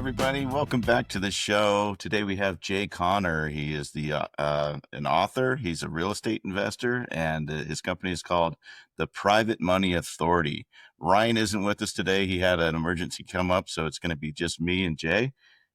everybody. Welcome back to the show. Today we have Jay Conner. He is an author. He's a real estate investor, and his company is called the Private Money Authority. Ryan isn't with us today. He had an emergency come up, so it's going to be just me and Jay.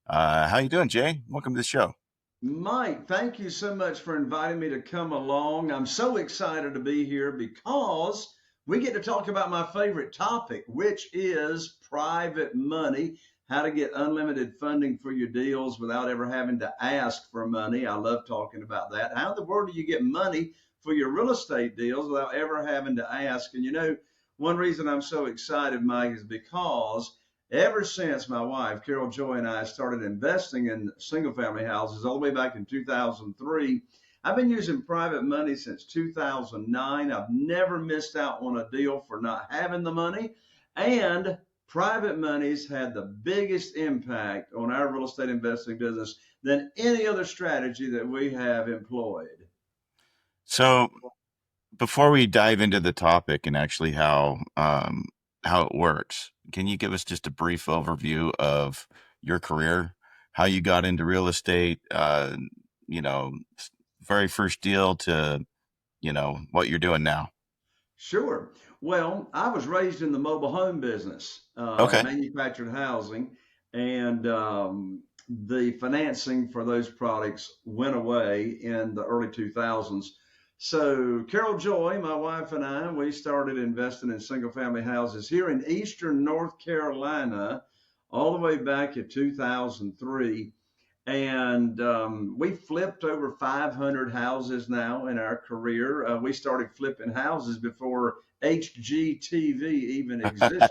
How you doing, Jay? Welcome to the show. Mike, thank you so much for inviting me to come along. I'm so excited to be here because we get to talk about my favorite topic, which is private money, how to get unlimited funding for your deals without ever having to ask for money. I love talking about that. How in the world do you get money for your real estate deals without ever having to ask? And one reason I'm so excited, Mike, is because ever since my wife, Carol Joy, and I started investing in single family houses all the way back in 2003, I've been using private money since 2009. I've never missed out on a deal for not having the money. And private money's had the biggest impact on our real estate investing business than any other strategy that we have employed. So before we dive into the topic and actually how it works, can you give us just a brief overview of your career, how you got into real estate, very first deal to, what you're doing now? Sure. Well, I was raised in the mobile home business, Okay. manufactured housing, and the financing for those products went away in the early 2000s. So Carol Joy, my wife and I, we started investing in single family houses here in Eastern North Carolina all the way back in 2003. And we flipped over 500 houses now in our career. We started flipping houses before HGTV even existed,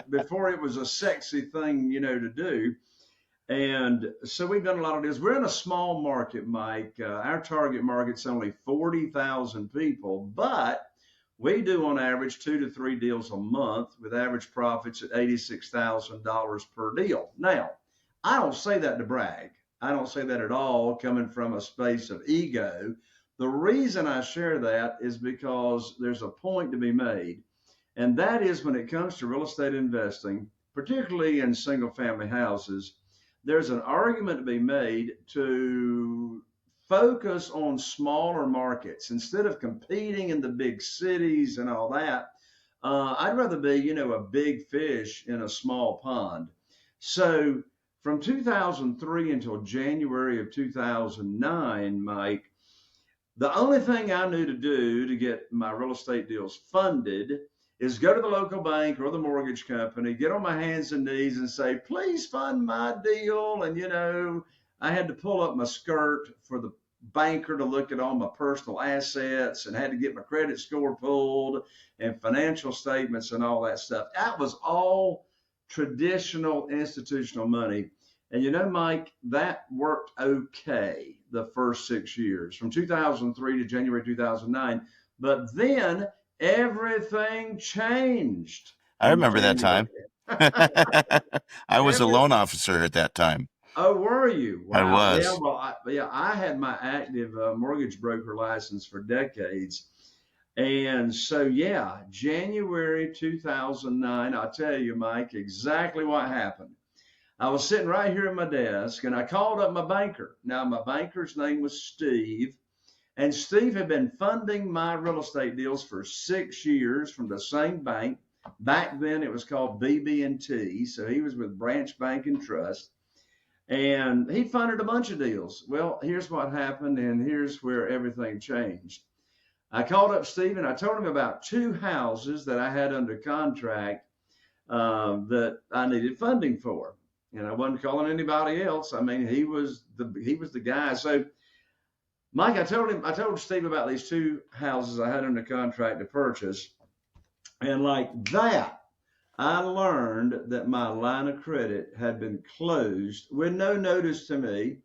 before it was a sexy thing, to do. And so we've done a lot of deals. We're in a small market, Mike. Our target market's only 40,000 people, but we do on average 2 to 3 deals a month with average profits at $86,000 per deal. Now, I don't say that to brag. I don't say that at all coming from a space of ego. The reason I share that is because there's a point to be made. And that is when it comes to real estate investing, particularly in single family houses, there's an argument to be made to focus on smaller markets instead of competing in the big cities and all that. I'd rather be, a big fish in a small pond. So from 2003 until January of 2009, Mike, the only thing I knew to do to get my real estate deals funded is go to the local bank or the mortgage company, get on my hands and knees and say, please fund my deal. And, I had to pull up my skirt for the banker to look at all my personal assets and had to get my credit score pulled and financial statements and all that stuff. That was all traditional institutional money. And Mike, that worked okay the first 6 years from 2003 to January 2009. But then everything changed I in remember that January. time. I was a Every, loan officer at that time. oh, were you? I Wow. Yeah, was. well, I had my active mortgage broker license for decades. And so, yeah, January 2009, I'll tell you, Mike, exactly what happened. I was sitting right here at my desk and I called up my banker. Now, my banker's name was Steve, and Steve had been funding my real estate deals for 6 years from the same bank. Back then, it was called BB&T. So he was with Branch Bank and Trust, and he funded a bunch of deals. Well, here's what happened, and here's where everything changed. I called up Steve and I told him about 2 houses that I had under contract that I needed funding for. And I wasn't calling anybody else. I mean, he was the guy. So, Mike, I told Steve about these 2 houses I had under contract to purchase, and like that, I learned that my line of credit had been closed with no notice to me.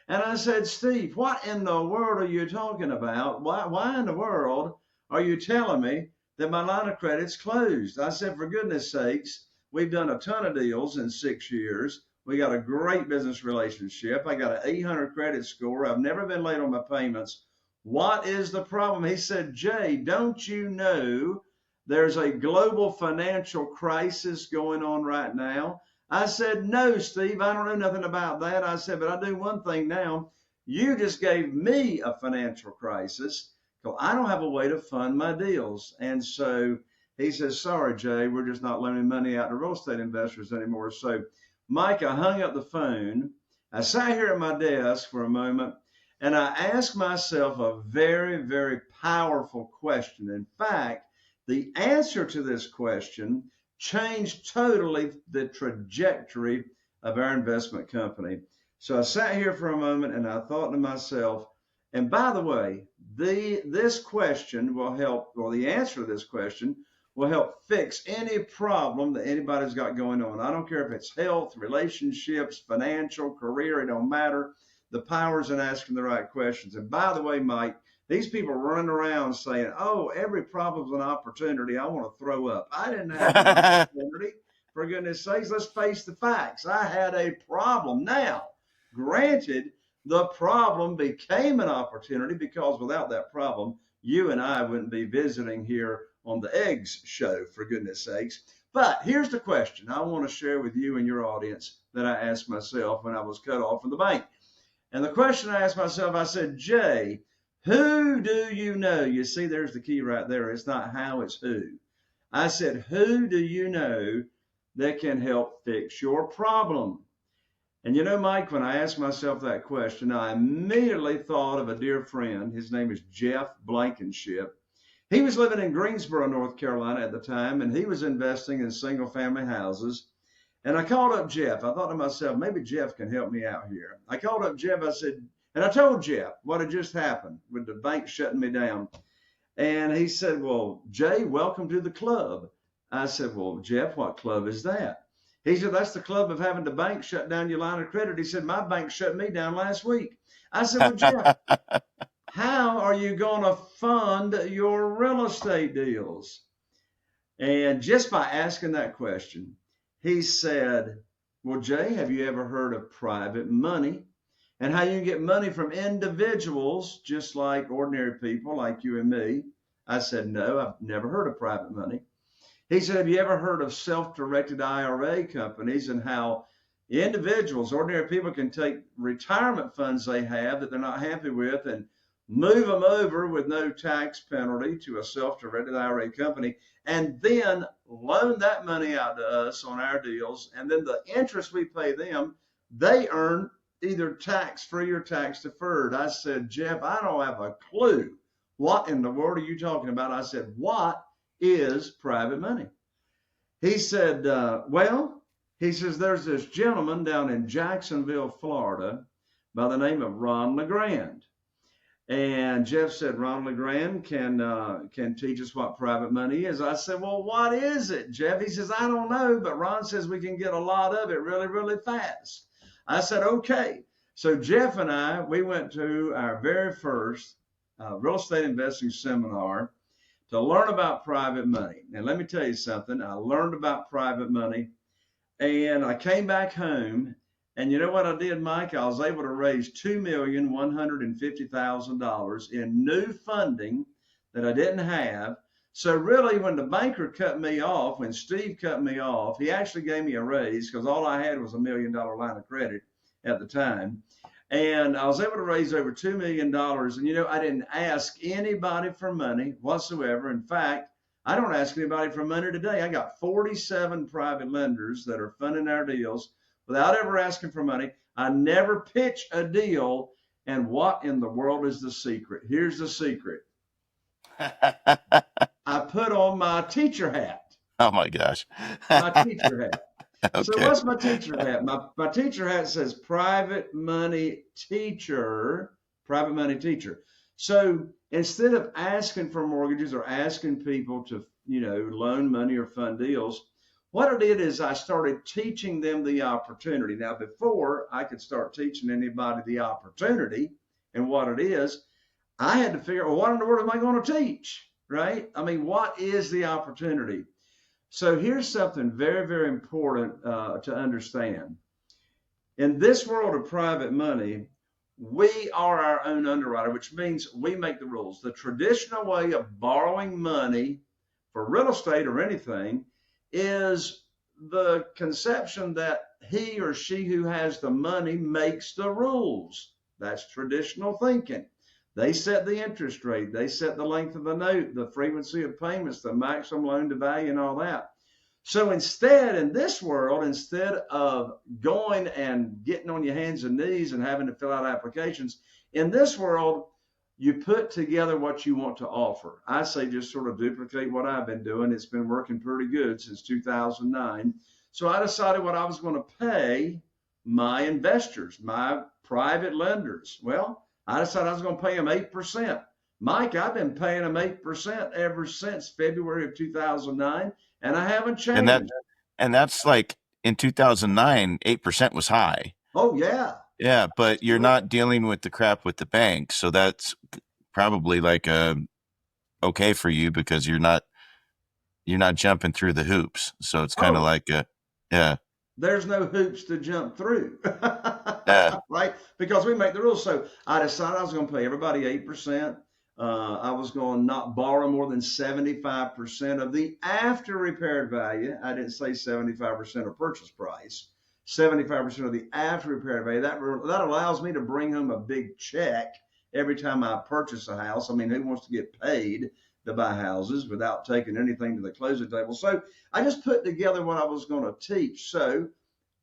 And I said, Steve, what in the world are you talking about? Why in the world are you telling me that my line of credit's closed? I said, for goodness sakes, we've done a ton of deals in 6 years. We got a great business relationship. I got an 800 credit score. I've never been late on my payments. What is the problem? He said, Jay, don't you know there's a global financial crisis going on right now? I said, no, Steve, I don't know nothing about that. I said, but I do one thing now. You just gave me a financial crisis because I don't have a way to fund my deals. And so he says, sorry, Jay, we're just not loaning money out to real estate investors anymore. So, Mike, I hung up the phone. I sat here at my desk for a moment and I asked myself a very, very powerful question. In fact, the answer to this question changed totally the trajectory of our investment company. So I sat here for a moment and I thought to myself, and by the way, this question will help, or the answer to this question will help fix any problem that anybody's got going on. I don't care if it's health, relationships, financial, career, it don't matter. The power's in asking the right questions. And by the way, Mike, these people running around saying, oh, every problem's an opportunity. I want to throw up. I didn't have an opportunity. For goodness sakes, let's face the facts. I had a problem. Now, granted, the problem became an opportunity because without that problem, you and I wouldn't be visiting here on the Eggs Show, for goodness sakes. But here's the question I want to share with you and your audience that I asked myself when I was cut off from the bank. And the question I asked myself, I said, Jay, who do you know? You see, there's the key right there. It's not how, it's who. I said, who do you know that can help fix your problem? And you know, Mike, when I asked myself that question, I immediately thought of a dear friend. His name is Jeff Blankenship. He was living in Greensboro, North Carolina at the time, and he was investing in single family houses. And I called up Jeff. I thought to myself, maybe Jeff can help me out here. I called up Jeff. I said, and I told Jeff what had just happened with the bank shutting me down. And he said, well, Jay, welcome to the club. I said, well, Jeff, what club is that? He said, that's the club of having the bank shut down your line of credit. He said, my bank shut me down last week. I said, well, Jeff, how are you going to fund your real estate deals? And just by asking that question, he said, well, Jay, have you ever heard of private money and how you can get money from individuals just like ordinary people like you and me? I said, no, I've never heard of private money. He said, have you ever heard of self-directed IRA companies and how individuals, ordinary people, can take retirement funds they have that they're not happy with and move them over with no tax penalty to a self-directed IRA company and then loan that money out to us on our deals. And then the interest we pay them, they earn either tax-free or tax-deferred. I said, Jeff, I don't have a clue. What in the world are you talking about? I said, what is private money? He said, he says, there's this gentleman down in Jacksonville, Florida by the name of Ron LeGrand. And Jeff said, Ron LeGrand can teach us what private money is. I said, well, what is it, Jeff? He says, I don't know, but Ron says we can get a lot of it really, really fast. I said, okay. So Jeff and I, we went to our very first real estate investing seminar to learn about private money. And let me tell you something. I learned about private money and I came back home. And you know what I did, Mike? I was able to raise $2,150,000 in new funding that I didn't have. So really, when the banker cut me off, when Steve cut me off, he actually gave me a raise because all I had was $1 million line of credit at the time. And I was able to raise over $2 million. And, you know, I didn't ask anybody for money whatsoever. In fact, I don't ask anybody for money today. I got 47 private lenders that are funding our deals without ever asking for money. I never pitch a deal. And what in the world is the secret? Here's the secret. I put on my teacher hat. Oh, my gosh. My teacher hat. Okay. So what's my teacher hat? My teacher hat says private money teacher, private money teacher. So instead of asking for mortgages or asking people to, you know, loan money or fund deals, what I did is I started teaching them the opportunity. Now, before I could start teaching anybody the opportunity and what it is, I had to figure out, well, what in the world am I going to teach, right? I mean, what is the opportunity? So here's something very, very important to understand. In this world of private money, we are our own underwriter, which means we make the rules. The traditional way of borrowing money for real estate or anything is the conception that he or she who has the money makes the rules. That's traditional thinking. They set the interest rate, they set the length of the note, the frequency of payments, the maximum loan to value, and all that. So instead, in this world, instead of going and getting on your hands and knees and having to fill out applications, in this world, you put together what you want to offer. I say just sort of duplicate what I've been doing. It's been working pretty good since 2009. So I decided what I was going to pay my investors, my private lenders. Well, I decided I was going to pay them 8%. Mike, I've been paying them 8% ever since February of 2009, and I haven't changed. And that's like in 2009, 8% was high. Oh, yeah. Yeah, but you're not dealing with the crap with the bank, so that's probably like okay for you because you're not jumping through the hoops. So it's kind of like yeah. There's no hoops to jump through, Yeah. right? Because we make the rules. So I decided I was going to pay everybody 8%. I was going to not borrow more than 75% of the after repaired value. I didn't say 75% of purchase price. 75% of the after repaired value. That allows me to bring home a big check every time I purchase a house. I mean, who wants to get paid to buy houses without taking anything to the closing table? So I just put together what I was going to teach. So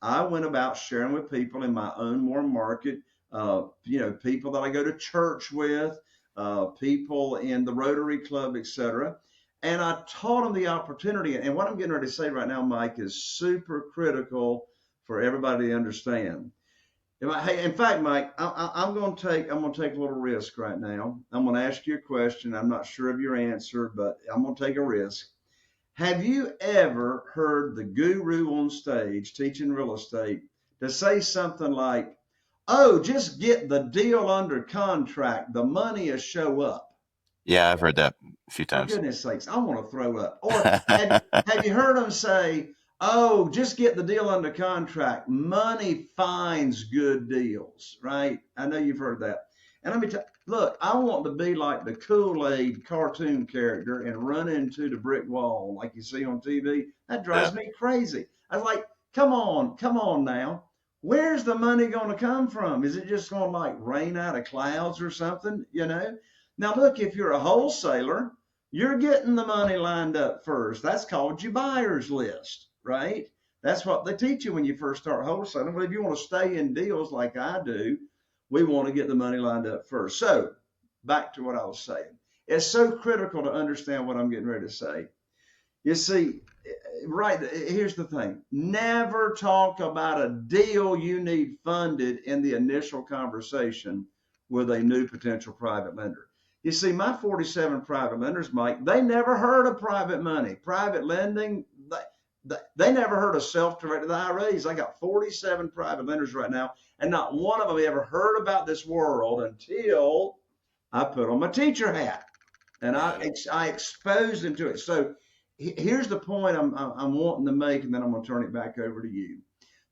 I went about sharing with people in my own warm market, people that I go to church with, people in the Rotary Club, etc. And I taught them the opportunity. And what I'm getting ready to say right now, Mike, is super critical for everybody to understand. Hey, in fact, Mike, I'm going to take a little risk right now. I'm going to ask you a question. I'm not sure of your answer, but I'm going to take a risk. Have you ever heard the guru on stage teaching real estate to say something like, "Oh, just get the deal under contract. The money will show up"? Yeah, I've heard that a few times. For goodness sakes, I want to throw up. Or have you heard them say, "Oh, just get the deal under contract. Money finds good deals," right? I know you've heard that. And let me tell you, look, I want to be like the Kool-Aid cartoon character and run into the brick wall like you see on TV. That drives me crazy. I was like, come on now. Where's the money going to come from? Is it just going to like rain out of clouds or something, Now, look, if you're a wholesaler, you're getting the money lined up first. That's called your buyer's list, right? That's what they teach you when you first start wholesaling. But if you want to stay in deals like I do, we want to get the money lined up first. So back to what I was saying. It's so critical to understand what I'm getting ready to say. You see, right, here's the thing. Never talk about a deal you need funded in the initial conversation with a new potential private lender. You see, my 47 private lenders, Mike, they never heard of private money, private lending. They never heard of self-directed IRAs. I got 47 private lenders right now, and not one of them ever heard about this world until I put on my teacher hat and I exposed them to it. So here's the point I'm wanting to make, and then I'm going to turn it back over to you.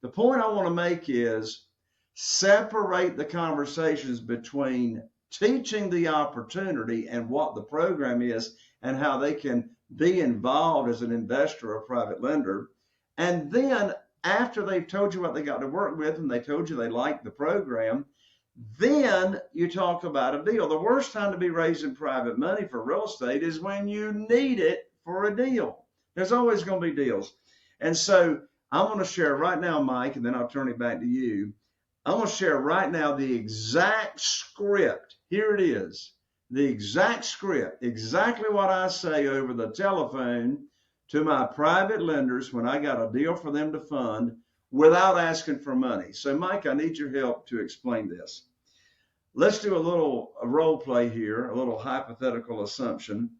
The point I want to make is separate the conversations between teaching the opportunity and what the program is and how they can be involved as an investor or private lender. And then after they've told you what they got to work with and they told you they like the program, then you talk about a deal. The worst time to be raising private money for real estate is when you need it for a deal. There's always going to be deals. And so I'm going to share right now, Mike, and then I'll turn it back to you. I'm going to share right now the exact script. Here it is. The exact script, exactly what I say over the telephone to my private lenders when I got a deal for them to fund without asking for money. So, Mike, I need your help to explain this. Let's do a role play here, a little hypothetical assumption.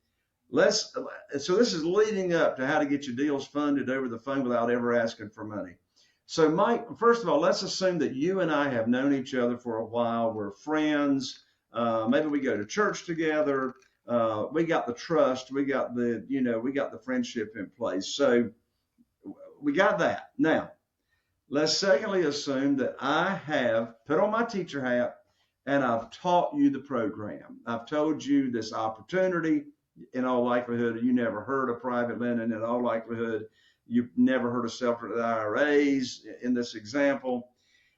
So this is leading up to how to get your deals funded over the phone without ever asking for money. So, Mike, first of all, let's assume that you and I have known each other for a while. We're friends. Maybe we go to church together. We got the trust. We got the friendship in place. So we got that. Now, let's secondly assume that I have put on my teacher hat and I've taught you the program. I've told you this opportunity. In all likelihood, you never heard of private lending. In all likelihood, You've never heard of self-directed IRAs in this example.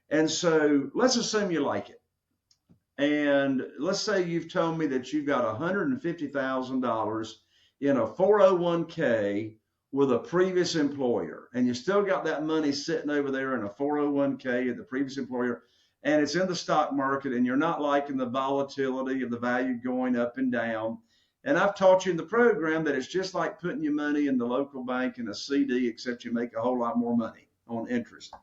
And so let's assume you like it. And let's say you've told me that you've got $150,000 in a 401k with a previous employer, and you still got that money sitting over there in a 401k at the previous employer, and it's in the stock market, and you're not liking the volatility of the value going up and down. And I've taught you in the program that it's just like putting your money in the local bank in a CD, except you make a whole lot more money on interest.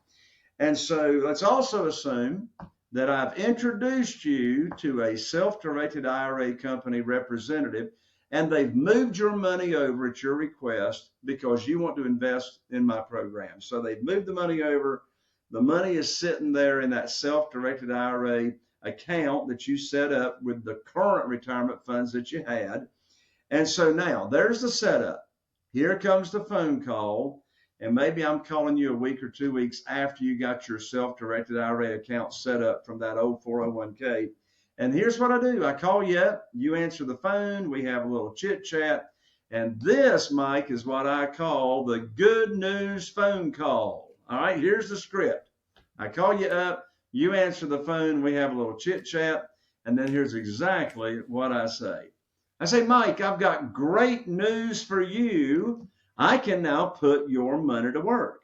And so let's also assume that I've introduced you to a self-directed IRA company representative, and they've moved your money over at your request because you want to invest in my program. So they've moved the money over. The money is sitting there in that self-directed IRA account that you set up with the current retirement funds that you had. And so now there's the setup. Here comes the phone call. And maybe I'm calling you a week or 2 weeks after you got your self-directed IRA account set up from that old 401k. And here's what I do. I call you up, you answer the phone, we have a little chit chat. And this, Mike, is what I call the good news phone call. All right, here's the script. I call you up, you answer the phone, we have a little chit chat. And then here's exactly what I say. I say, Mike, I've got great news for you. I can now put your money to work.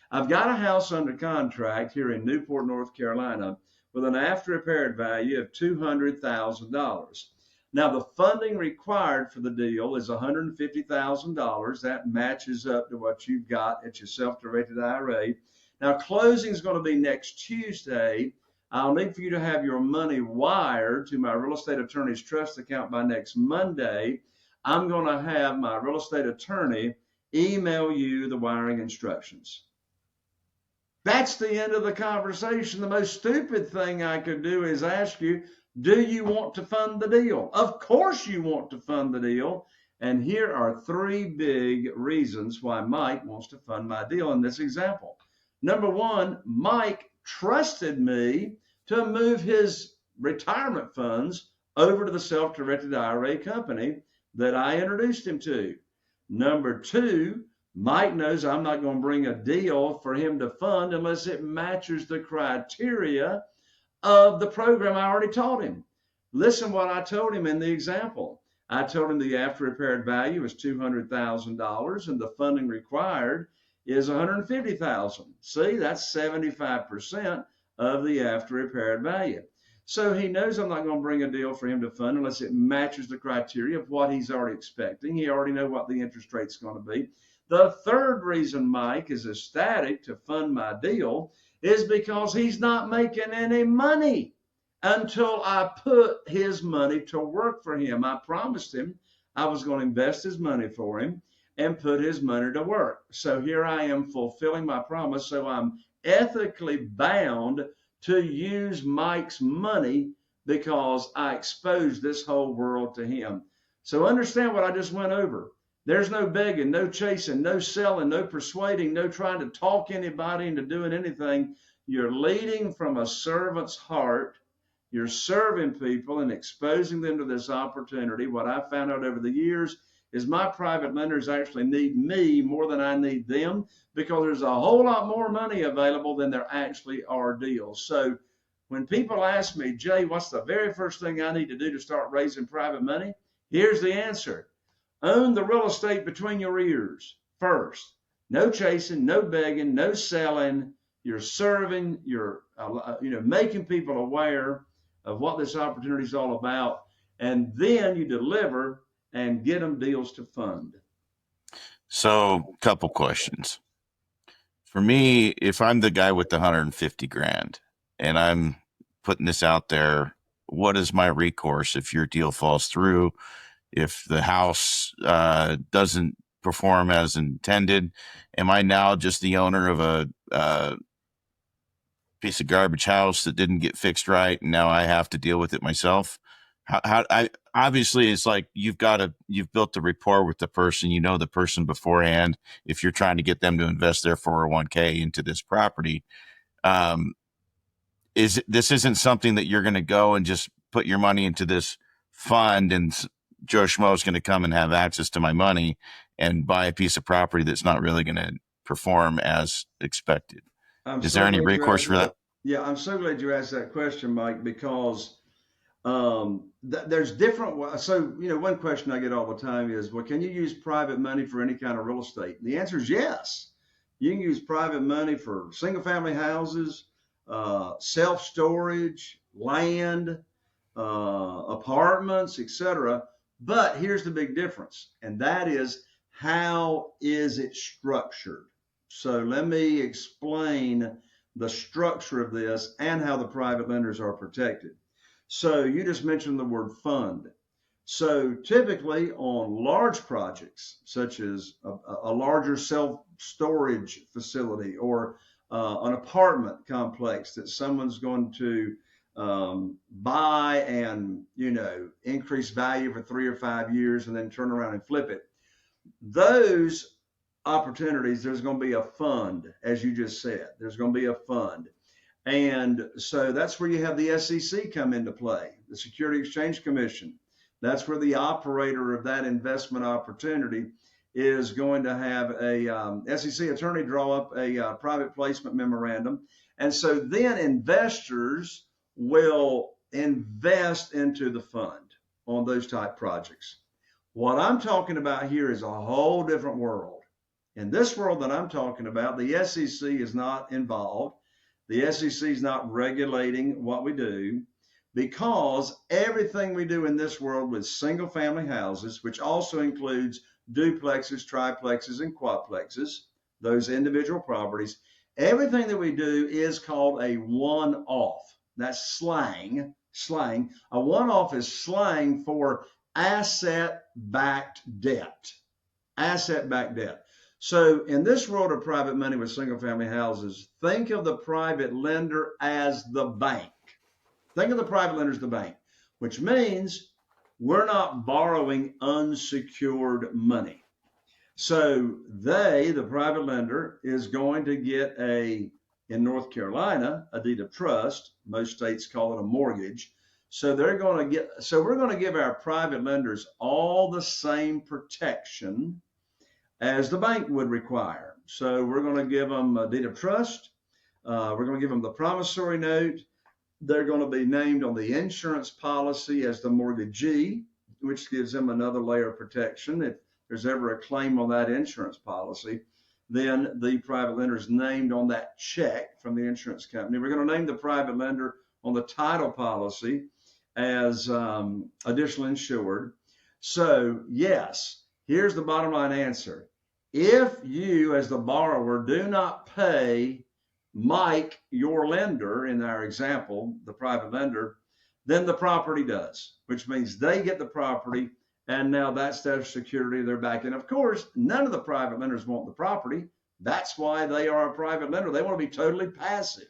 I've got a house under contract here in Newport, North Carolina, with an after-repaired value of $200,000. Now, the funding required for the deal is $150,000. That matches up to what you've got at your self-directed IRA. Now, closing is going to be next Tuesday. I'll need for you to have your money wired to my real estate attorney's trust account by next Monday. I'm going to have my real estate attorney email you the wiring instructions. That's the end of the conversation. The most stupid thing I could do is ask you, do you want to fund the deal? Of course you want to fund the deal. And here are 3 big reasons why Mike wants to fund my deal in this example. Number 1, Mike trusted me to move his retirement funds over to the self-directed IRA company that I introduced him to. Number 2, Mike knows I'm not going to bring a deal for him to fund unless it matches the criteria of the program I already taught him. Listen what I told him in the example. I told him the after repaired value is $200,000 and the funding required is $150,000. See, that's 75% of the after repaired value. So he knows I'm not going to bring a deal for him to fund unless it matches the criteria of what he's already expecting. He already knows what the interest rate's going to be. The third reason Mike is ecstatic to fund my deal is because he's not making any money until I put his money to work for him. I promised him I was going to invest his money for him and put his money to work. So here I am fulfilling my promise. So I'm ethically bound to use Mike's money because I exposed this whole world to him. So understand what I just went over. There's no begging, no chasing, no selling, no persuading, no trying to talk anybody into doing anything. You're leading from a servant's heart. You're serving people and exposing them to this opportunity. What I found out over the years is my private lenders actually need me more than I need them because there's a whole lot more money available than there actually are deals. So when people ask me, Jay, what's the very first thing I need to do to start raising private money? Here's the answer. Own the real estate between your ears first. No chasing, no begging, no selling. You're serving, you're making people aware of what this opportunity is all about, and then you deliver and get them deals to fund. So, couple questions. For me, if I'm the guy with the 150 grand and I'm putting this out there, what is my recourse if your deal falls through? If the house doesn't perform as intended, am I now just the owner of a piece of garbage house that didn't get fixed right, and now I have to deal with it myself? Obviously it's like you've built a rapport with the person, you know the person beforehand. If you're trying to get them to invest their 401k into this property, this isn't something that you're going to go and just put your money into this fund and Joe Schmo is going to come and have access to my money and buy a piece of property that's not really going to perform as expected. Is So there any glad you recourse asked for that? Yeah, I'm so glad you asked that question, Mike, because there's different. So, one question I get all the time is, well, can you use private money for any kind of real estate? And the answer is yes. You can use private money for single family houses, self storage, land, apartments, etc. But here's the big difference, and that is, how is it structured? So let me explain the structure of this and how the private lenders are protected. So you just mentioned the word fund. So typically on large projects, such as a larger self-storage facility or an apartment complex that someone's going to buy and, increase value for 3 or 5 years and then turn around and flip it. Those opportunities, there's going to be a fund, as you just said. There's going to be a fund. And so that's where you have the SEC come into play, the Security Exchange Commission. That's where the operator of that investment opportunity is going to have a SEC attorney draw up a private placement memorandum. And so then investors will invest into the fund on those type projects. What I'm talking about here is a whole different world. In this world that I'm talking about, the SEC is not involved. The SEC is not regulating what we do, because everything we do in this world with single family houses, which also includes duplexes, triplexes, and quadplexes, those individual properties, everything that we do is called a one-off. That's slang. A one-off is slang for asset-backed debt. Asset-backed debt. So in this world of private money with single family houses, think of the private lender as the bank. Think of the private lender as the bank, which means we're not borrowing unsecured money. So the private lender, is going to get in North Carolina, a deed of trust. Most states call it a mortgage. So we're going to give our private lenders all the same protection as the bank would require. So we're going to give them a deed of trust. We're going to give them the promissory note. They're going to be named on the insurance policy as the mortgagee, which gives them another layer of protection. If there's ever a claim on that insurance policy, then the private lender is named on that check from the insurance company. We're going to name the private lender on the title policy as additional insured. So yes, here's the bottom line answer. If you, as the borrower, do not pay Mike, your lender, in our example, the private lender, then the property does, which means they get the property, and now that's their security, they're back. And of course, none of the private lenders want the property. That's why they are a private lender. They want to be totally passive.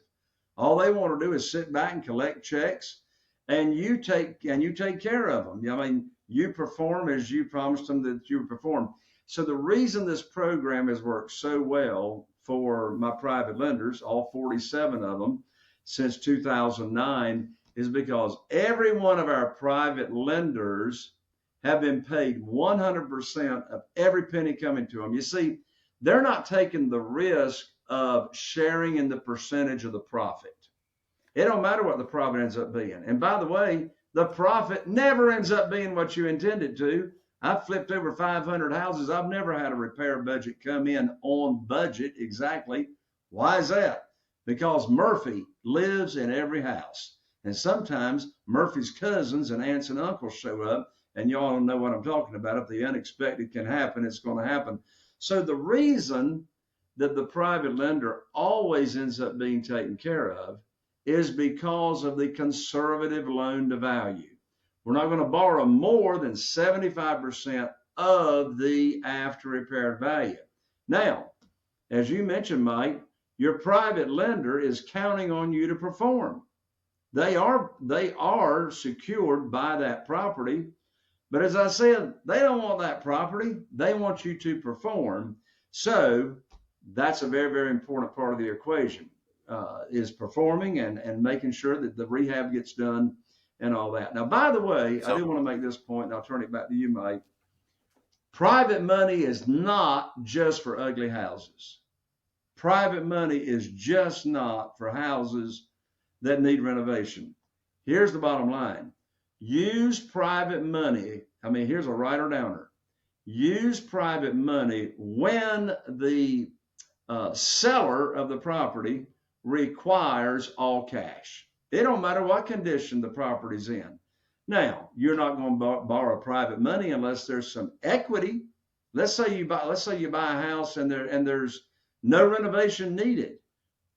All they want to do is sit back and collect checks, and you take care of them. I mean, you perform as you promised them that you would perform. So the reason this program has worked so well for my private lenders, all 47 of them, since 2009, is because every one of our private lenders have been paid 100% of every penny coming to them. You see, they're not taking the risk of sharing in the percentage of the profit. It don't matter what the profit ends up being. And by the way, the profit never ends up being what you intended to. I've flipped over 500 houses. I've never had a repair budget come in on budget exactly. Why is that? Because Murphy lives in every house. And sometimes Murphy's cousins and aunts and uncles show up, and y'all know what I'm talking about. If the unexpected can happen, it's going to happen. So the reason that the private lender always ends up being taken care of is because of the conservative loan to value. We're not going to borrow more than 75% of the after repaired value. Now, as you mentioned, Mike, your private lender is counting on you to perform. They are secured by that property. But as I said, they don't want that property. They want you to perform. So that's a very, very important part of the equation, is performing and making sure that the rehab gets done and all that. Now, by the way, I do want to make this point, and I'll turn it back to you, Mike. Private money is not just for ugly houses. private money is just not for houses that need renovation. Here's the bottom line. Use private money. I mean, here's a writer downer. Use private money when the seller of the property requires all cash. It don't matter what condition the property's in. Now, you're not going to borrow private money unless there's some equity. Let's say you buy a house and there's no renovation needed.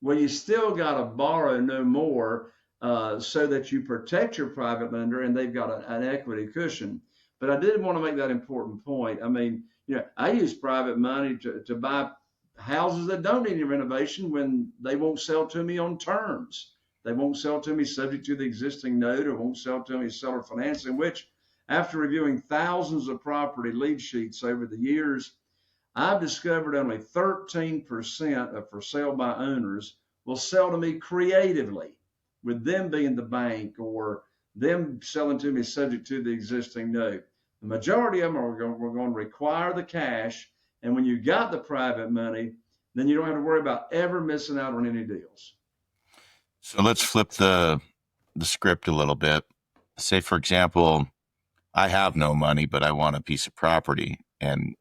Well, you still got to borrow no more so that you protect your private lender and they've got an equity cushion. But I did want to make that important point. I mean, I use private money to buy houses that don't need any renovation when they won't sell to me on terms. They won't sell to me subject to the existing note, or won't sell to me seller financing, which, after reviewing thousands of property lead sheets over the years, I've discovered only 13% of for sale by owners will sell to me creatively, with them being the bank or them selling to me subject to the existing note. The majority of them are going to require the cash, and when you got the private money, then you don't have to worry about ever missing out on any deals. So let's flip the script a little bit. Say, for example, I have no money, but I want a piece of property, and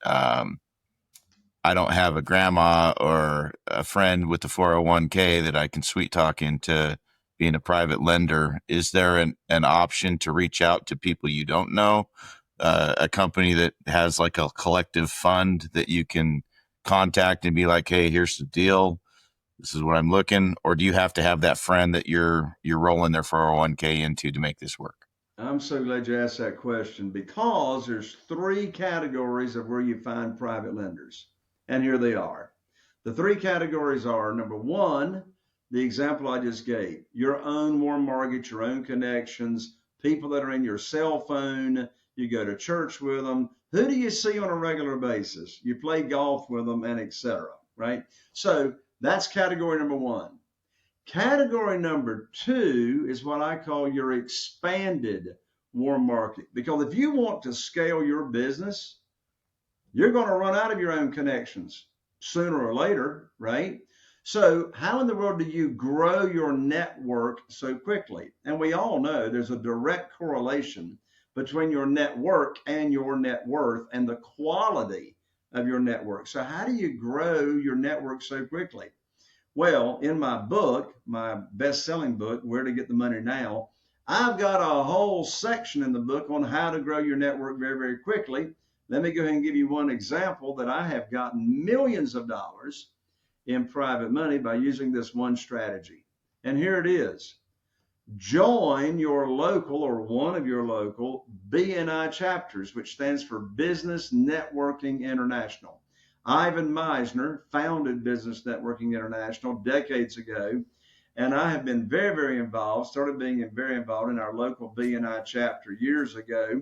I don't have a grandma or a friend with the 401k that I can sweet talk into being a private lender. Is there an option to reach out to people you don't know? A company that has like a collective fund that you can contact and be like, hey, here's the deal. This is what I'm looking. Or do you have to have that friend that you're rolling their 401k into to make this work? I'm so glad you asked that question, because there's 3 categories of where you find private lenders. And here they are. The 3 categories are, number 1, the example I just gave, your own warm mortgage, your own connections, people that are in your cell phone, you go to church with them. Who do you see on a regular basis? You play golf with them, and etc. Right? So that's category number 1. Category number 2 is what I call your expanded warm market. Because if you want to scale your business, you're going to run out of your own connections sooner or later, right? So how in the world do you grow your network so quickly? And we all know there's a direct correlation between your network and your net worth and the quality of your network. So how do you grow your network so quickly? Well, in my book, my best-selling book, Where to Get the Money Now, I've got a whole section in the book on how to grow your network very, very quickly. Let me go ahead and give you one example that I have gotten millions of dollars in private money by using this one strategy. And here it is. Join your local, or one of your local, BNI chapters, which stands for Business Networking International. Ivan Meisner founded Business Networking International decades ago, and I have been very, very involved, started being very involved in our local BNI chapter years ago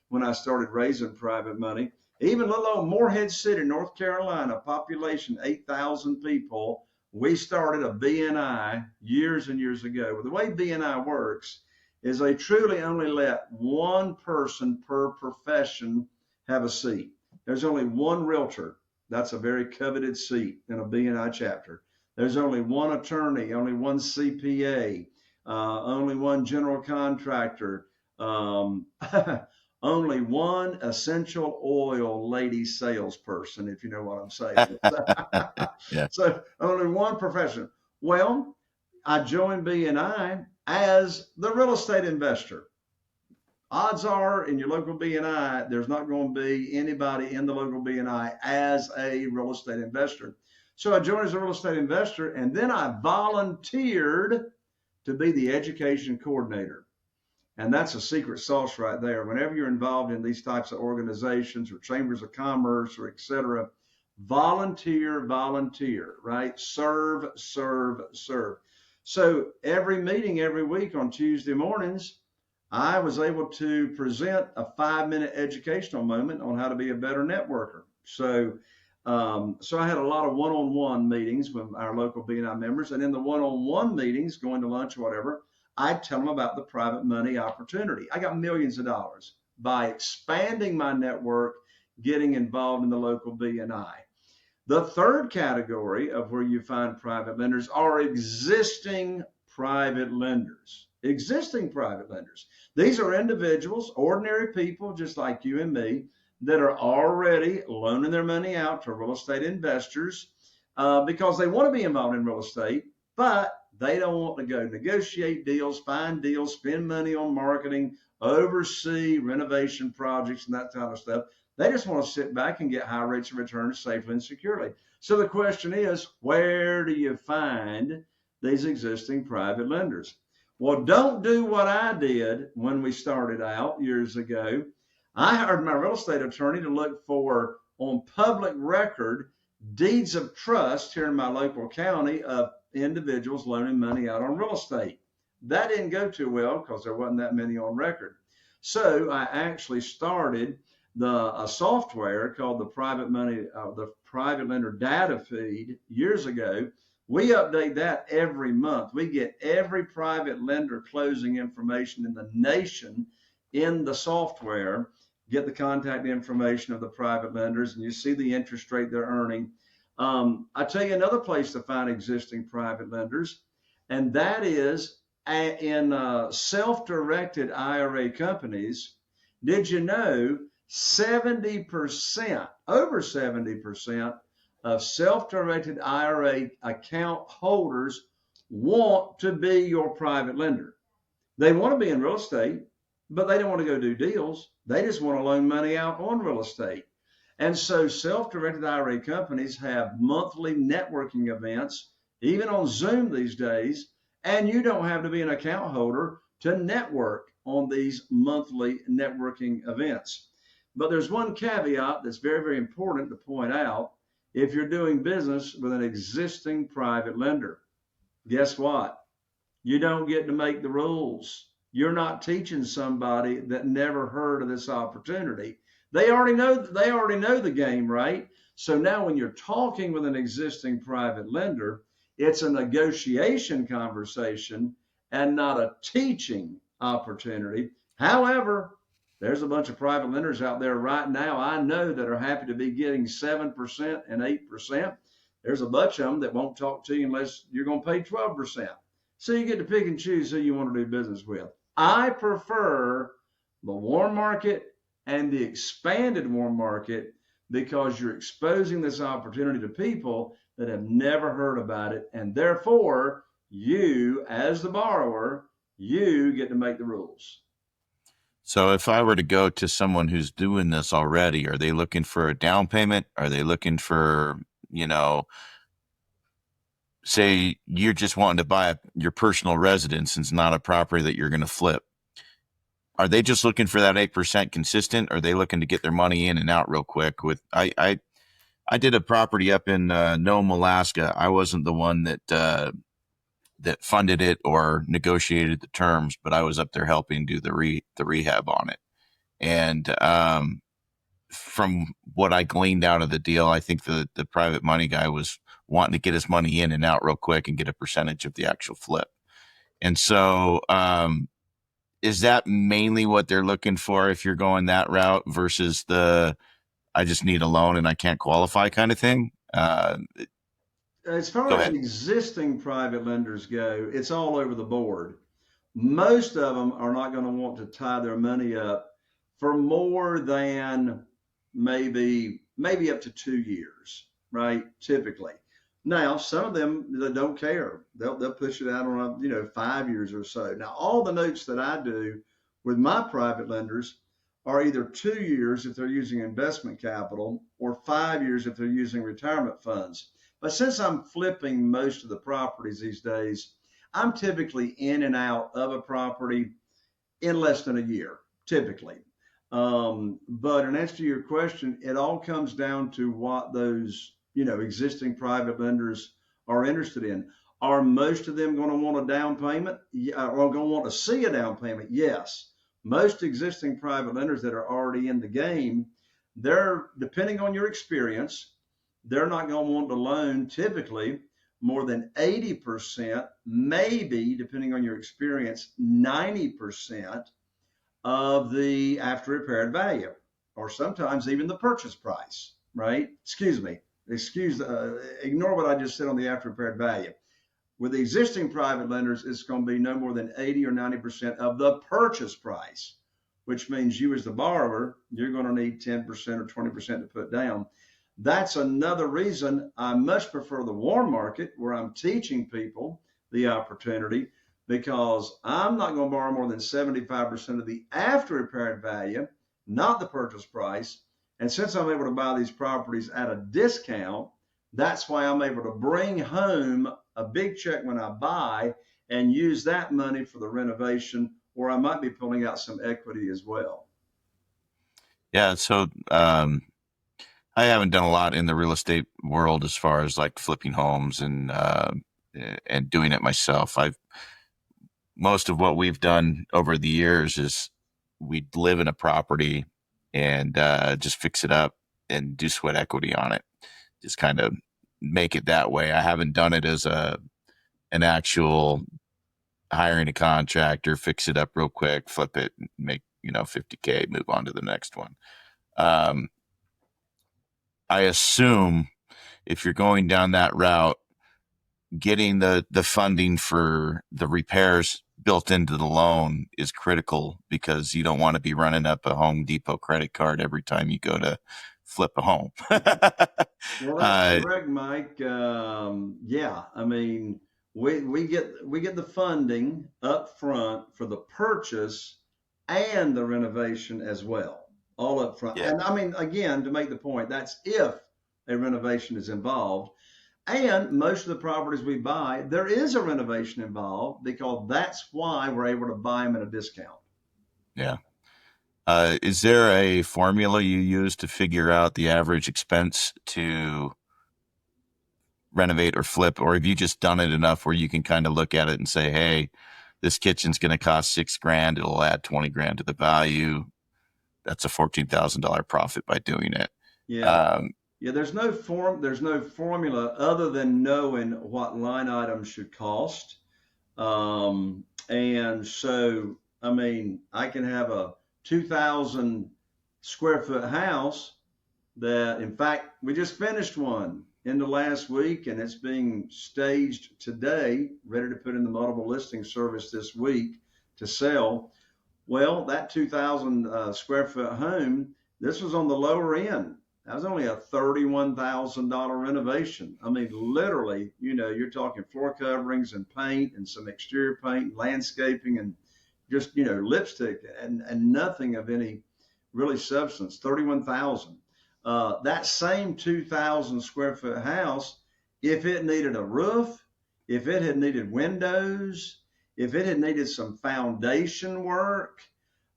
when I started raising private money. Even little old Morehead City, North Carolina, population 8,000 people, we started a BNI years and years ago. Well, the way BNI works is they truly only let one person per profession have a seat. There's only one realtor. That's a very coveted seat in a BNI chapter. There's only one attorney, only one CPA, only one general contractor, only one essential oil lady salesperson, if you know what I'm saying. Yeah. So only one profession. Well, I joined BNI as the real estate investor. Odds are in your local BNI, there's not going to be anybody in the local BNI as a real estate investor. So I joined as a real estate investor, and then I volunteered to be the education coordinator. And that's a secret sauce right there. Whenever you're involved in these types of organizations or chambers of commerce or et cetera, volunteer, right? Serve. So every meeting every week on Tuesday mornings, I was able to present a 5-minute educational moment on how to be a better networker. So I had a lot of one-on-one meetings with our local BNI members, and in the one-on-one meetings, going to lunch or whatever, I'd tell them about the private money opportunity. I got millions of dollars by expanding my network, getting involved in the local BNI. The third category of where you find private lenders are existing private lenders. Existing private lenders. These are individuals, ordinary people just like you and me, that are already loaning their money out to real estate investors because they want to be involved in real estate, but they don't want to go negotiate deals, find deals, spend money on marketing, oversee renovation projects and that kind of stuff. They just want to sit back and get high rates of return safely and securely. So the question is, where do you find these existing private lenders? Well, don't do what I did when we started out years ago. I hired my real estate attorney to look for, on public record, deeds of trust here in my local county of individuals loaning money out on real estate. That didn't go too well because there wasn't that many on record. So I actually started a software called the Private Lender Data Feed years ago. We update that every month. We get every private lender closing information in the nation in the software, get the contact information of the private lenders, and you see the interest rate they're earning. I tell you another place to find existing private lenders, and that is in self-directed IRA companies. Did you know 70%, over 70% of self-directed IRA account holders want to be your private lender? They want to be in real estate, but they don't want to go do deals. They just want to loan money out on real estate. And so self-directed IRA companies have monthly networking events, even on Zoom these days, and you don't have to be an account holder to network on these monthly networking events. But there's one caveat that's very, very important to point out. If you're doing business with an existing private lender, guess what? You don't get to make the rules. You're not teaching somebody that never heard of this opportunity. They already know the game, right? So now when you're talking with an existing private lender, it's a negotiation conversation and not a teaching opportunity. However, there's a bunch of private lenders out there right now I know that are happy to be getting 7% and 8%. There's a bunch of them that won't talk to you unless you're going to pay 12%. So you get to pick and choose who you want to do business with. I prefer the warm market and the expanded warm market because you're exposing this opportunity to people that have never heard about it. And therefore, you, as the borrower, you get to make the rules. So if I were to go to someone who's doing this already, are they looking for a down payment? Are they looking for, say you're just wanting to buy your personal residence and it's not a property that you're going to flip? Are they just looking for that 8% consistent? Or are they looking to get their money in and out real quick? I did a property up in Nome, Alaska. I wasn't the one that funded it or negotiated the terms, but I was up there helping do the rehab on it. And from what I gleaned out of the deal, I think the private money guy was wanting to get his money in and out real quick and get a percentage of the actual flip. And so is that mainly what they're looking for if you're going that route versus the I just need a loan and I can't qualify kind of thing? As far as existing private lenders go, it's all over the board. Most of them are not going to want to tie their money up for more than maybe up to 2 years, right? Typically. Now, some of them that don't care, they'll push it out on 5 years or so. Now, all the notes that I do with my private lenders are either 2 years if they're using investment capital or 5 years if they're using retirement funds. But since I'm flipping most of the properties these days, I'm typically in and out of a property in less than a year, typically. But in answer to your question, it all comes down to what those existing private lenders are interested in. Are most of them going to want a down payment? Or going to want to see a down payment? Yes. Most existing private lenders that are already in the game, they're, depending on your experience, they're not going to want to loan typically more than 80%, maybe, depending on your experience, 90% of the after repaired value, or sometimes even the purchase price, right? Excuse me, ignore what I just said on the after repaired value. With the existing private lenders, it's going to be no more than 80 or 90% of the purchase price, which means you as the borrower, you're going to need 10% or 20% to put down. That's another reason I much prefer the warm market, where I'm teaching people the opportunity, because I'm not going to borrow more than 75% of the after repaired value, not the purchase price. And since I'm able to buy these properties at a discount, that's why I'm able to bring home a big check when I buy and use that money for the renovation, or I might be pulling out some equity as well. Yeah. So I haven't done a lot in the real estate world as far as like flipping homes and doing it myself. Most of what we've done over the years is we live in a property and just fix it up and do sweat equity on it. Just kind of make it that way. I haven't done it as an actual hiring a contractor, fix it up real quick, flip it, make, $50K, move on to the next one. I assume if you're going down that route, getting the funding for the repairs built into the loan is critical, because you don't want to be running up a Home Depot credit card every time you go to flip a home. Well, that's correct, Mike. Yeah, I mean, we get the funding up front for the purchase and the renovation as well, all up front. Yeah. And I mean, again, to make the point, that's if a renovation is involved. And most of the properties we buy, there is a renovation involved, because that's why we're able to buy them at a discount. Yeah. Is there a formula you use to figure out the average expense to renovate or flip? Or have you just done it enough where you can kind of look at it and say, hey, this kitchen's going to cost $6,000. It'll add $20,000 to the value. That's a $14,000 profit by doing it. Yeah. Yeah, there's no formula other than knowing what line items should cost. And so, I mean, I can have a 2,000 square foot house that, in fact, we just finished one in the last week, and it's being staged today, ready to put in the multiple listing service this week to sell. Well, that 2,000 square foot home, this was on the lower end. That was only a $31,000 renovation. I mean, literally, you're talking floor coverings and paint and some exterior paint, landscaping, and just, lipstick and nothing of any really substance. 31,000. That same 2,000 square foot house, if it needed a roof, if it had needed windows, if it had needed some foundation work,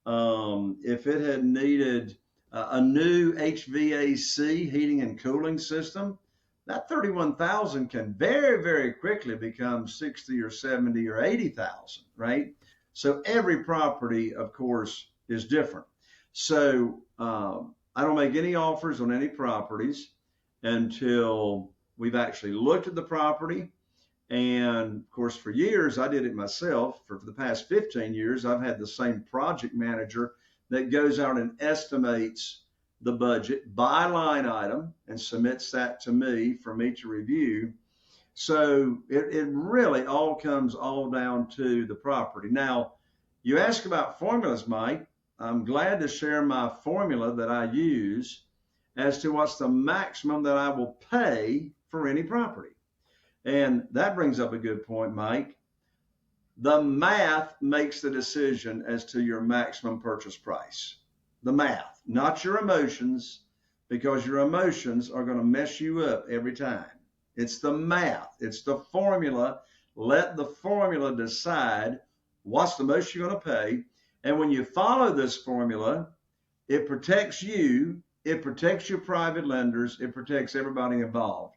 if it had needed a new HVAC, heating and cooling system, that 31,000 can very, very quickly become 60 or 70 or 80,000, right? So every property, of course, is different. So I don't make any offers on any properties until we've actually looked at the property. And of course, for years, I did it myself. For the past 15 years, I've had the same project manager that goes out and estimates the budget by line item and submits that to me for me to review. So it really all comes all down to the property. Now, you ask about formulas, Mike. I'm glad to share my formula that I use as to what's the maximum that I will pay for any property. And that brings up a good point, Mike. The math makes the decision as to your maximum purchase price. The math, not your emotions, because your emotions are going to mess you up every time. It's the math. It's the formula. Let the formula decide what's the most you're going to pay. And when you follow this formula, it protects you, it protects your private lenders, it protects everybody involved.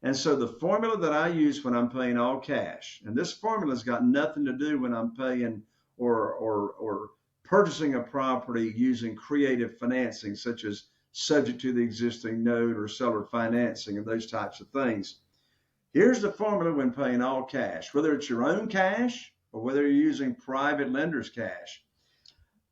And so the formula that I use when I'm paying all cash, and this formula's got nothing to do when I'm paying or purchasing a property using creative financing, such as subject to the existing note or seller financing and those types of things. Here's the formula when paying all cash, whether it's your own cash or whether you're using private lenders' cash.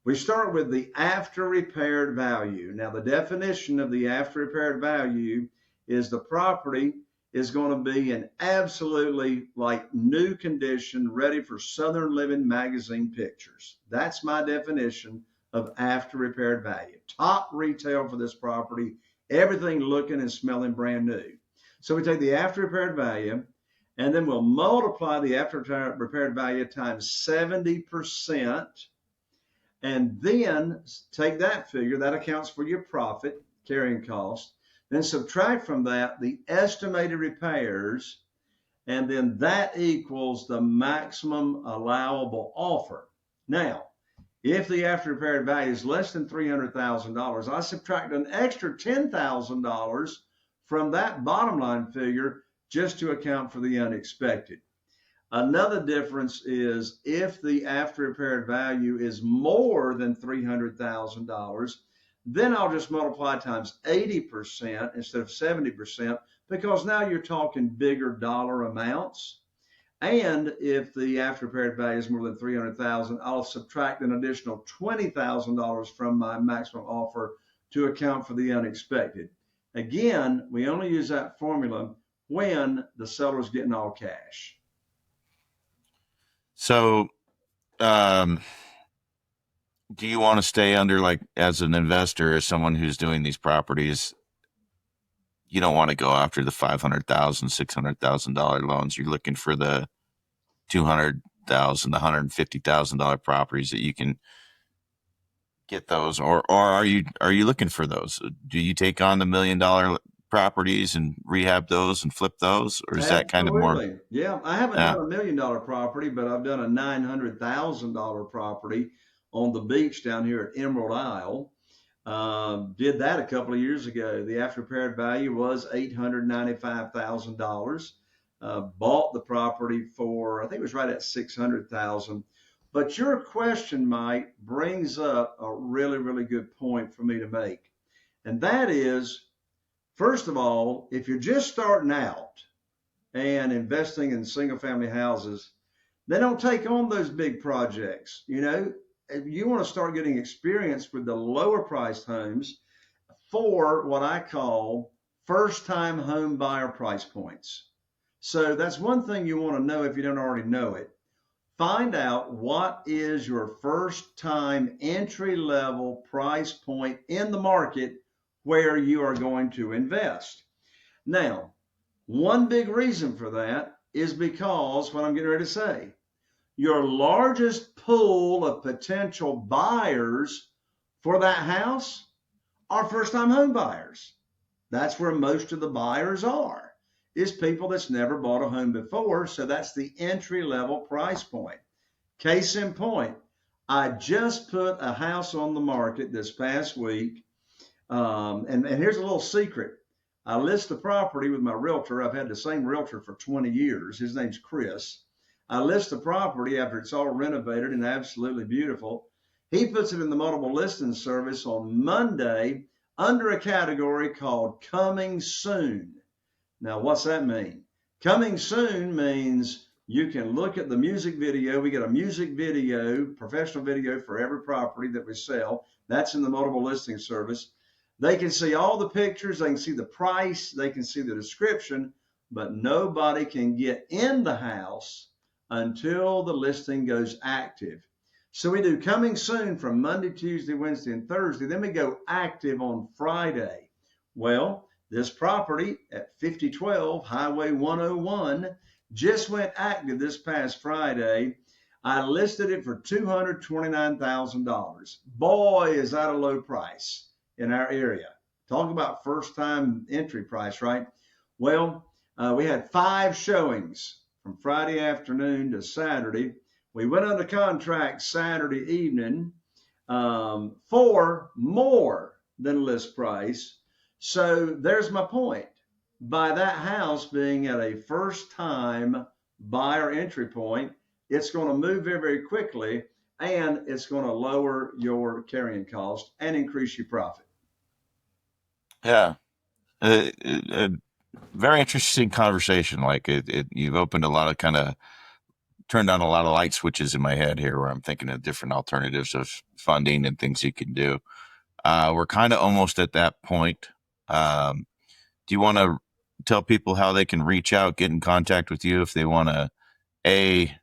We start with the after repaired value. Now, the definition of the after repaired value is the property is going to be in absolutely like new condition, ready for Southern Living magazine pictures. That's my definition of after repaired value. Top retail for this property, everything looking and smelling brand new. So we take the after repaired value, and then we'll multiply the after repaired value times 70%, and then take that figure, that accounts for your profit, carrying cost, then subtract from that the estimated repairs, and then that equals the maximum allowable offer. Now, if the after repaired value is less than $300,000, I subtract an extra $10,000 from that bottom line figure just to account for the unexpected. Another difference is if the after repaired value is more than $300,000, then I'll just multiply times 80% instead of 70%, because now you're talking bigger dollar amounts. And if the after repaired value is more than $300,000, I'll subtract an additional $20,000 from my maximum offer to account for the unexpected. Again, we only use that formula when the seller's getting all cash. So, do you want to stay under, like, as an investor, as someone who's doing these properties, you don't want to go after the $500,000, $600,000 loans. You're looking for the $200,000, the $150,000 properties that you can get those, or are you looking for those? Do you take on the $1 million properties and rehab those and flip those, or is that kind of more? Yeah, I haven't done $1 million property, but I've done a $900,000 property on the beach down here at Emerald Isle. Did that a couple of years ago. The after repaired value was $895,000. Bought the property for, I think it was right at $600,000. But your question, Mike, brings up a really, really good point for me to make. And that is, first of all, if you're just starting out and investing in single family houses, they don't take on those big projects. You know, if you want to start getting experience with the lower priced homes for what I call first time home buyer price points. So that's one thing you want to know if you don't already know it. Find out what is your first time entry level price point in the market where you are going to invest. Now, one big reason for that is because what I'm getting ready to say, your largest pool of potential buyers for that house are first time home buyers. That's where most of the buyers are, is people that's never bought a home before. So that's the entry level price point. Case in point, I just put a house on the market this past week. And here's a little secret. I list the property with my realtor. I've had the same realtor for 20 years. His name's Chris. I list the property after it's all renovated and absolutely beautiful. He puts it in the multiple listing service on Monday under a category called coming soon. Now, what's that mean? Coming soon means you can look at the music video. We get a music video, professional video for every property that we sell. That's in the multiple listing service. They can see all the pictures. They can see the price. They can see the description, but nobody can get in the house until the listing goes active. So we do coming soon from Monday, Tuesday, Wednesday, and Thursday. Then we go active on Friday. Well, this property at 5012 Highway 101 just went active this past Friday. I listed it for $229,000. Boy, is that a low price in our area. Talk about first time entry price, right? Well, we had 5 showings from Friday afternoon to Saturday. We went under contract Saturday evening for more than list price. So there's my point. By that house being at a first time buyer entry point, it's going to move very, very quickly, and it's going to lower your carrying cost and increase your profit. Yeah. Very interesting conversation. Like you've opened a lot of turned on a lot of light switches in my head here where I'm thinking of different alternatives of funding and things you can do. We're kind of almost at that point. do you want to tell people how they can reach out, get in contact with you if they want to A,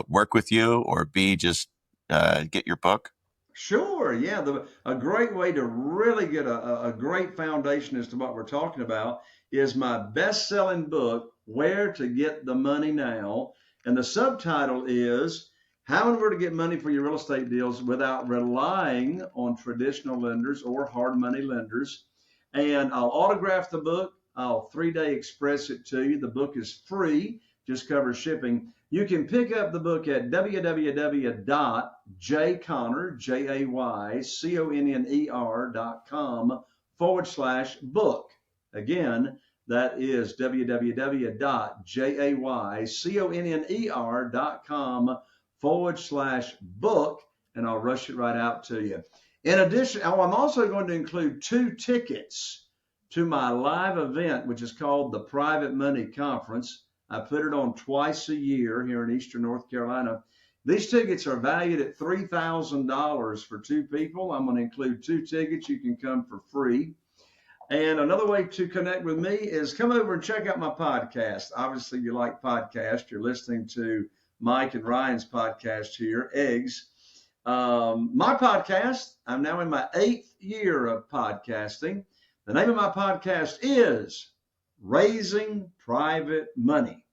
work with you, or B, just get your book? Sure. Yeah. A great way to really get a great foundation as to what we're talking about is my best selling book, Where to Get the Money Now. And the subtitle is How and Where to Get Money for Your Real Estate Deals Without Relying on Traditional Lenders or Hard Money Lenders. And I'll autograph the book. I'll 3-day express it to you. The book is free, just covers shipping. You can pick up the book at www.jayconner.com/book. Again, that is www.jayconner.com/book, and I'll rush it right out to you. In addition, I'm also going to include 2 tickets to my live event, which is called the Private Money Conference. I put it on twice a year here in Eastern North Carolina. These tickets are valued at $3,000 for 2 people. I'm going to include 2 tickets. You can come for free. And another way to connect with me is come over and check out my podcast. Obviously, you like podcasts. You're listening to Mike and Ryan's podcast here, Eggs. My podcast, I'm now in my 8th year of podcasting. The name of my podcast is Raising Private Money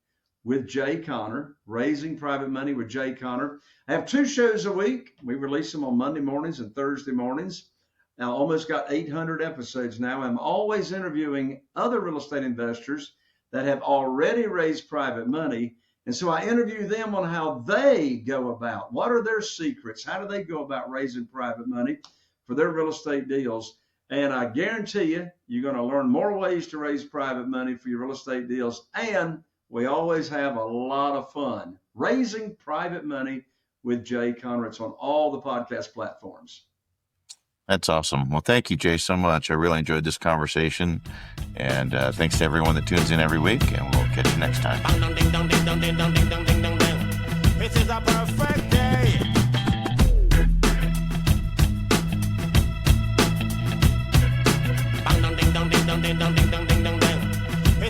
with Jay Conner. Raising Private Money with Jay Conner. I have 2 shows a week. We release them on Monday mornings and Thursday mornings. Now, almost got 800 episodes now. I'm always interviewing other real estate investors that have already raised private money. And so I interview them on how they go about, what are their secrets? How do they go about raising private money for their real estate deals? And I guarantee you, you're going to learn more ways to raise private money for your real estate deals. And we always have a lot of fun. Raising Private Money with Jay Conner. It's on all the podcast platforms. That's awesome. Well, thank you, Jay, so much. I really enjoyed this conversation. And thanks to everyone that tunes in every week. And we'll catch you next time. This is a perfect